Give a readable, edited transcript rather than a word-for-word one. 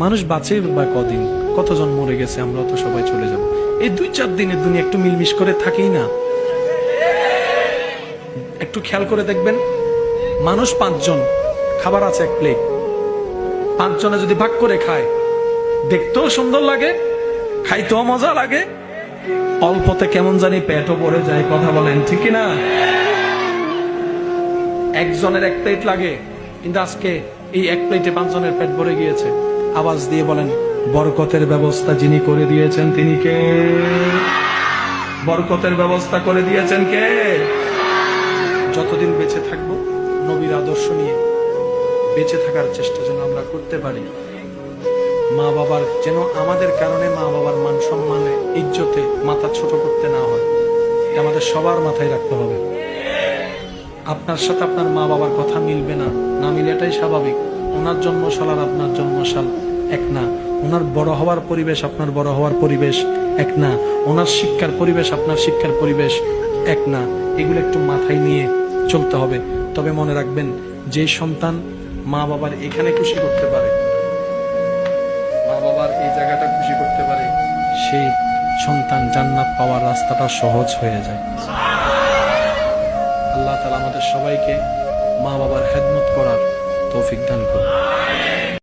মানুষ বাঁচে বা কদিন, কতজন মরে গেছে, আমরা তো সবাই চলে যাব। এই 2-4 দিনের দুনিয়া একটু মিলমিশ করে থাকেই না। একটু খেয়াল করে দেখবেন, মানুষ 5 জন, খাবার আছে 1 প্লেট, 5 জনে যদি ভাগ করে খায়, দেখতেও সুন্দর লাগে, খাইতেও মজা লাগে, অল্পতে কেমন জানি পেটও ভরে যায়। কথা বলেন ঠিক না? একজনের 1 প্লেট লাগে, কিন্তু আজকে এই 1 প্লেটে 5 জনের পেট ভরে গিয়েছে। আওয়াজ দিয়ে বলেন, বরকতের ব্যবস্থা যিনি করে দিয়েছেন তিনি কে? বরকতের ব্যবস্থা করে দিয়েছেন কে? যতদিন বেঁচে থাকবো নবীর আদর্শ নিয়ে বেঁচে থাকার চেষ্টা যেন আমরা করতে পারি। মা বাবার যেন আমাদের কারণে মা বাবার মান সম্মানে ইজ্জতে মাথা ছোট করতে না হয়, এটা আমাদের সবার মাথায় রাখতে হবে। আপনার সাথে আপনার মা বাবার কথা মিলবে না, না মিলে এটাই স্বাভাবিক। ওনার জন্মশাল আর আপনার জন্মশাল এক না, ওনার বড় হওয়ার পরিবেশ আপনার বড় হওয়ার পরিবেশ এক না, ওনার শিক্ষার পরিবেশ আপনার শিক্ষার পরিবেশ এক না। এগুলো একটু মাথায় নিয়ে চলতে হবে। তবে মনে রাখবেন, যে সন্তান মা বাবার এখানে খুশি করতে পারে, মা বাবার এই জায়গাটা খুশি করতে পারে, সেই সন্তান জান্নাত পাওয়ার রাস্তাটা সহজ হয়ে যায়। আল্লাহ তাআলা আমাদের সবাইকে মা বাবার খেদমত করার তৌফিক দান করুন।